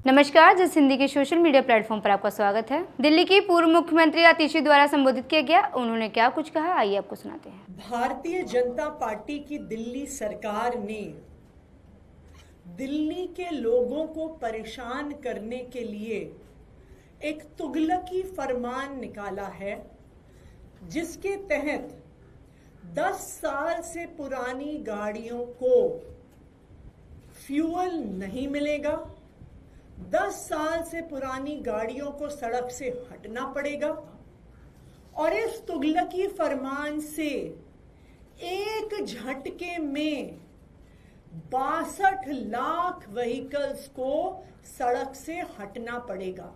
नमस्कार, जिस हिंदी के सोशल मीडिया प्लेटफॉर्म पर आपका स्वागत है। दिल्ली की पूर्व मुख्यमंत्री आतिशी द्वारा संबोधित किया गया, उन्होंने क्या कुछ कहा, आइए आपको सुनाते हैं। भारतीय जनता पार्टी की दिल्ली सरकार ने दिल्ली के लोगों को परेशान करने के लिए एक तुगलकी फरमान निकाला है, जिसके तहत 10 साल से पुरानी गाड़ियों को फ्यूल नहीं मिलेगा, 10 साल से पुरानी गाड़ियों को सड़क से हटना पड़ेगा और इस तुगलकी फरमान से एक झटके में 62 लाख व्हीकल्स को सड़क से हटना पड़ेगा,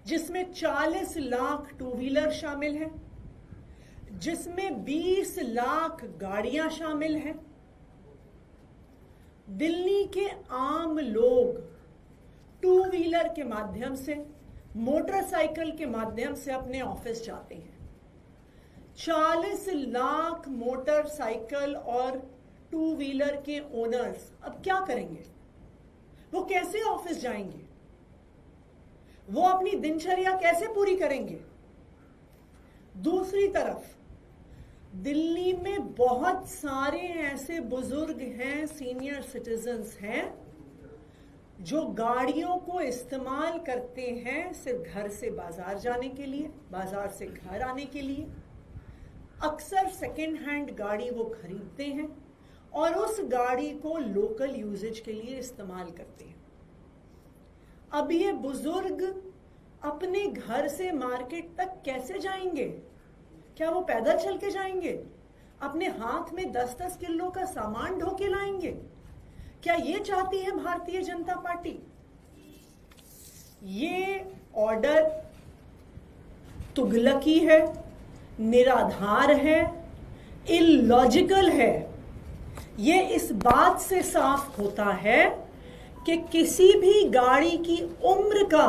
जिसमें 40 लाख टू व्हीलर शामिल हैं, जिसमें 20 लाख गाड़ियां शामिल हैं। दिल्ली के आम लोग टू व्हीलर के माध्यम से, मोटरसाइकिल के माध्यम से अपने ऑफिस जाते हैं। 40 लाख मोटरसाइकिल और टू व्हीलर के ओनर्स अब क्या करेंगे? वो कैसे ऑफिस जाएंगे? वो अपनी दिनचर्या कैसे पूरी करेंगे? दूसरी तरफ दिल्ली में बहुत सारे ऐसे बुजुर्ग हैं, सीनियर सिटीजन्स हैं, जो गाड़ियों को इस्तेमाल करते हैं सिर्फ घर से बाजार जाने के लिए, बाजार से घर आने के लिए। अक्सर सेकेंड हैंड गाड़ी वो खरीदते हैं और उस गाड़ी को लोकल यूजेज के लिए इस्तेमाल करते हैं। अब ये बुजुर्ग अपने घर से मार्केट तक कैसे जाएंगे? क्या वो पैदल चल के जाएंगे? अपने हाथ में 10-10 किलो का सामान ढो के लाएंगे? क्या ये चाहती है भारतीय जनता पार्टी? ये ऑर्डर तुगलकी है, निराधार है, इलॉजिकल है। ये इस बात से साफ होता है कि किसी भी गाड़ी की उम्र का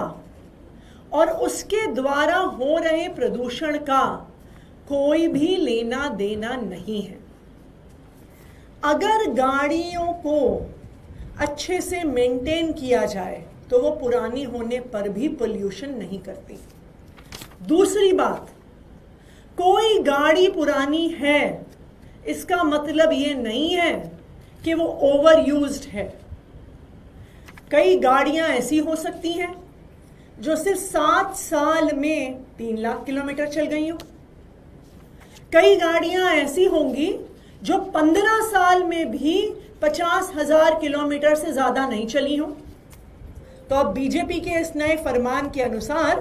और उसके द्वारा हो रहे प्रदूषण का कोई भी लेना देना नहीं है। अगर गाड़ियों को अच्छे से मेंटेन किया जाए तो वो पुरानी होने पर भी पोल्यूशन नहीं करती। दूसरी बात, कोई गाड़ी पुरानी है इसका मतलब ये नहीं है कि वो ओवर यूज्ड है। कई गाड़ियां ऐसी हो सकती हैं जो सिर्फ 7 साल में 3 लाख किलोमीटर चल गई हो। कई गाड़ियां ऐसी होंगी जो 15 साल में भी 50,000 किलोमीटर से ज्यादा नहीं चली हो। तो अब बीजेपी के इस नए फरमान के अनुसार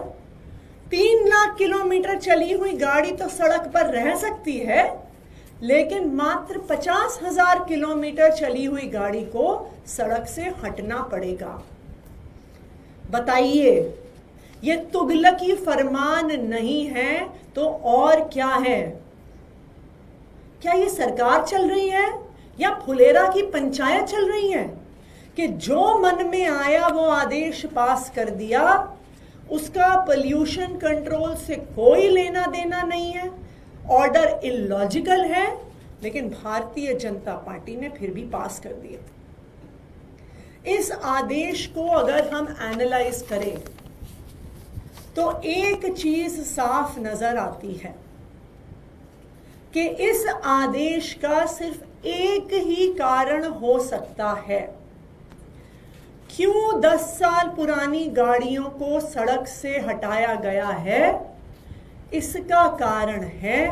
3 लाख किलोमीटर चली हुई गाड़ी तो सड़क पर रह सकती है, लेकिन मात्र 50,000 किलोमीटर चली हुई गाड़ी को सड़क से हटना पड़ेगा। बताइए, ये तुगलकी फरमान नहीं है तो और क्या है? क्या ये सरकार चल रही है या फुलेरा की पंचायत चल रही है कि जो मन में आया वो आदेश पास कर दिया, उसका पोल्यूशन कंट्रोल से कोई लेना देना नहीं है, ऑर्डर इलॉजिकल है, लेकिन भारतीय जनता पार्टी ने फिर भी पास कर दिया। इस आदेश को अगर हम एनालाइज करें तो एक चीज साफ नजर आती है कि इस आदेश का सिर्फ एक ही कारण हो सकता है। क्यों 10 साल पुरानी गाड़ियों को सड़क से हटाया गया है? इसका कारण है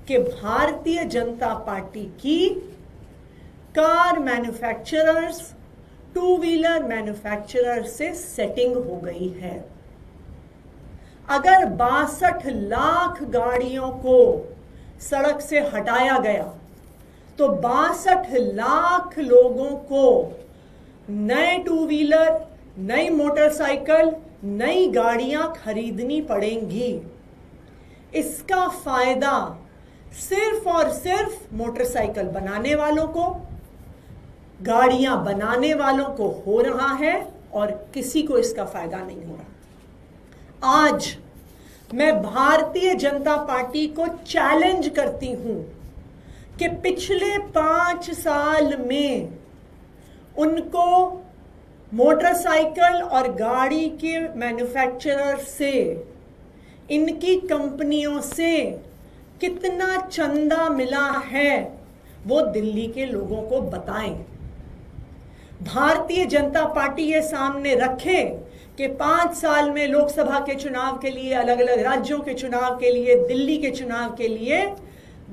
कि भारतीय जनता पार्टी की car manufacturers, two wheeler manufacturers से सेटिंग हो गई है। अगर 62 लाख गाड़ियों को सड़क से हटाया गया तो 62 लाख लोगों को नए टू व्हीलर, नई मोटरसाइकिल, नई गाड़ियां खरीदनी पड़ेंगी। इसका फायदा सिर्फ और सिर्फ मोटरसाइकिल बनाने वालों को, गाड़ियां बनाने वालों को हो रहा है और किसी को इसका फायदा नहीं हो रहा। आज मैं भारतीय जनता पार्टी को चैलेंज करती हूं कि पिछले 5 साल में उनको मोटरसाइकिल और गाड़ी के मैन्युफैक्चरर से, इनकी कंपनियों से कितना चंदा मिला है वो दिल्ली के लोगों को बताएं। भारतीय जनता पार्टी ये सामने रखे कि 5 साल में लोकसभा के चुनाव के लिए, अलग अलग राज्यों के चुनाव के लिए, दिल्ली के चुनाव के लिए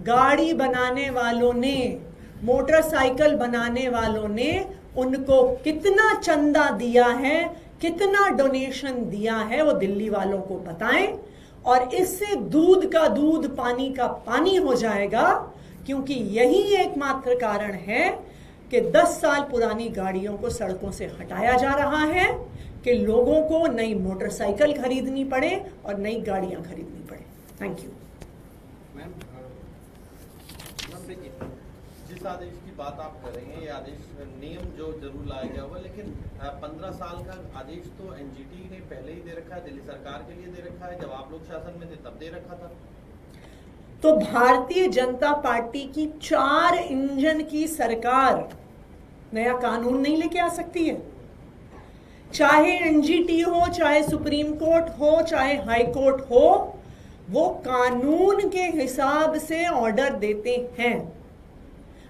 गाड़ी बनाने वालों ने, मोटरसाइकिल बनाने वालों ने उनको कितना चंदा दिया है, कितना डोनेशन दिया है, वो दिल्ली वालों को बताएं। और इससे दूध का दूध, पानी का पानी हो जाएगा, क्योंकि यही एकमात्र कारण है कि 10 साल पुरानी गाड़ियों को सड़कों से हटाया जा रहा है कि लोगों को नई मोटरसाइकिल खरीदनी पड़े और नई गाड़ियां खरीदनी पड़े। Thank you. मैम देखिए, जिस आदेश की बात आप कर रही हैं, ये आदेश नियम जो जरूर लाया गया होगा, लेकिन 15 साल का आदेश तो एनजीटी ने पहले ही दे रखा है, दिल्ली सरकार के लिए दे रखा है, जब आप लोग शासन में थे तब दे रखा था। तो भारतीय जनता पार्टी की 4 इंजन की सरकार नया कानून नहीं लेके आ सकती है। चाहे एनजीटी हो, चाहे सुप्रीम कोर्ट हो, चाहे हाई कोर्ट हो, वो कानून के हिसाब से ऑर्डर देते हैं।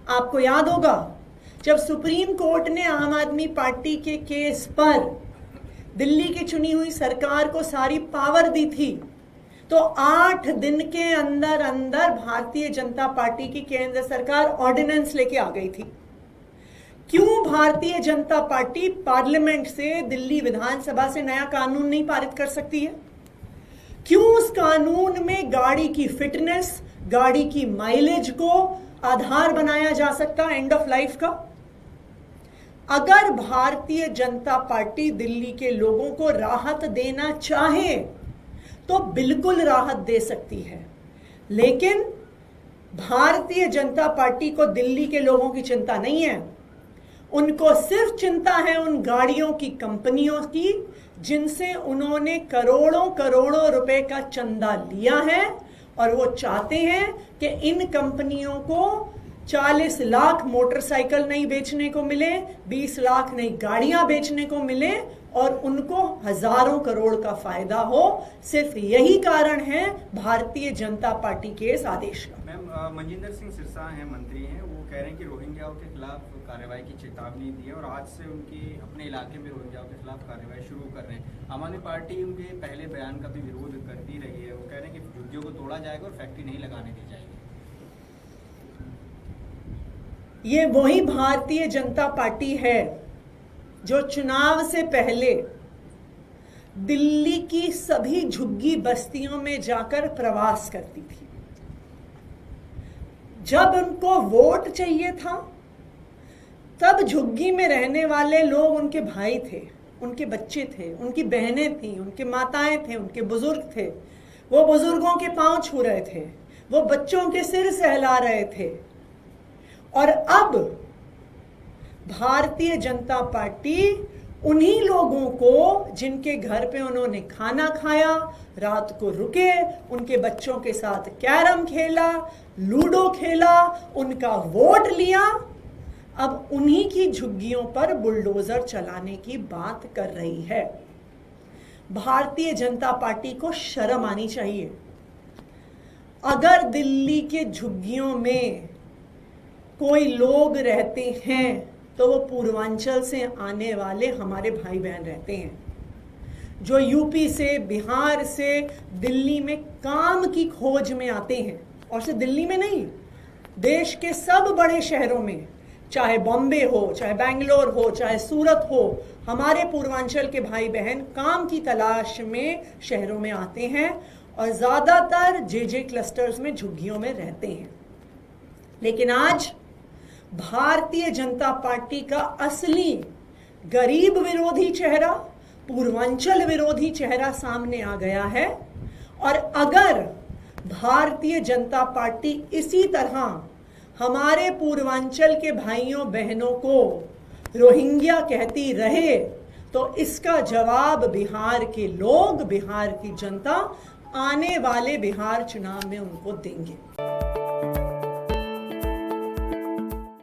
आपको याद होगा जब सुप्रीम कोर्ट ने आम आदमी पार्टी के केस पर दिल्ली की चुनी हुई सरकार को सारी पावर दी थी, तो 8 दिन के अंदर अंदर भारतीय जनता पार्टी की केंद्र सरकार ऑर्डिनेंस लेके आ गई थी। क्यों भारतीय जनता पार्टी पार्लियामेंट से, दिल्ली विधानसभा से नया कानून नहीं पारित कर सकती है? क्यों उस कानून में गाड़ी की फिटनेस, गाड़ी की माइलेज को आधार बनाया जा सकता एंड ऑफ लाइफ का? अगर भारतीय जनता पार्टी दिल्ली के लोगों को राहत देना चाहे तो बिल्कुल राहत दे सकती है, लेकिन भारतीय जनता पार्टी को दिल्ली के लोगों की चिंता नहीं है। उनको सिर्फ चिंता है उन गाड़ियों की कंपनियों की जिनसे उन्होंने करोड़ों करोड़ों रुपए का चंदा लिया है, और वो चाहते हैं कि इन कंपनियों को 40 लाख मोटरसाइकिल नहीं बेचने को मिले, 20 लाख नई गाड़ियां बेचने को मिले और उनको हजारों करोड़ का फायदा हो। सिर्फ यही कारण है भारतीय जनता पार्टी के इस आदेश का। मैम, मनजिंदर सिंह सिरसा हैं, मंत्री हैं, वो कह रहे हैं कि रोहिंग्याओं के खिलाफ कार्रवाई की चेतावनी दी है और आज से उनकी अपने इलाके में रोहिंग्याओं के खिलाफ कार्रवाई शुरू कर रहे हैं। आम आदमी पार्टी उनके पहले बयान का भी विरोध करती रही है। वो कह रहे हैं कि झुग्गियों को तोड़ा जाएगा और फैक्ट्री नहीं लगाने दी जाएगी। ये वही भारतीय जनता पार्टी है जो चुनाव से पहले दिल्ली की सभी झुग्गी बस्तियों में जाकर प्रवास करती थी। जब उनको वोट चाहिए था तब झुग्गी में रहने वाले लोग उनके भाई थे, उनके बच्चे थे, उनकी बहनें थीं, उनके माताएं थे, उनके बुजुर्ग थे। वो बुजुर्गों के पांव छू रहे थे, वो बच्चों के सिर सहला रहे थे। और अब भारतीय जनता पार्टी उन्हीं लोगों को जिनके घर पे उन्होंने खाना खाया, रात को रुके, उनके बच्चों के साथ कैरम खेला, लूडो खेला, उनका वोट लिया, अब उन्हीं की झुग्गियों पर बुलडोजर चलाने की बात कर रही है। भारतीय जनता पार्टी को शर्म आनी चाहिए। अगर दिल्ली के झुग्गियों में कोई लोग रहते हैं तो वो पूर्वांचल से आने वाले हमारे भाई बहन रहते हैं, जो यूपी से, बिहार से दिल्ली में काम की खोज में आते हैं। और सिर्फ दिल्ली में नहीं, देश के सब बड़े शहरों में, चाहे बॉम्बे हो, चाहे बेंगलोर हो, चाहे सूरत हो, हमारे पूर्वांचल के भाई बहन काम की तलाश में शहरों में आते हैं और ज्यादातर जे क्लस्टर्स में झुग्गियों में रहते हैं। लेकिन आज भारतीय जनता पार्टी का असली गरीब विरोधी चेहरा, पूर्वांचल विरोधी चेहरा सामने आ गया है। और अगर भारतीय जनता पार्टी इसी तरह हमारे पूर्वांचल के भाइयों बहनों को रोहिंग्या कहती रहे तो इसका जवाब बिहार के लोग, बिहार की जनता आने वाले बिहार चुनाव में उनको देंगे।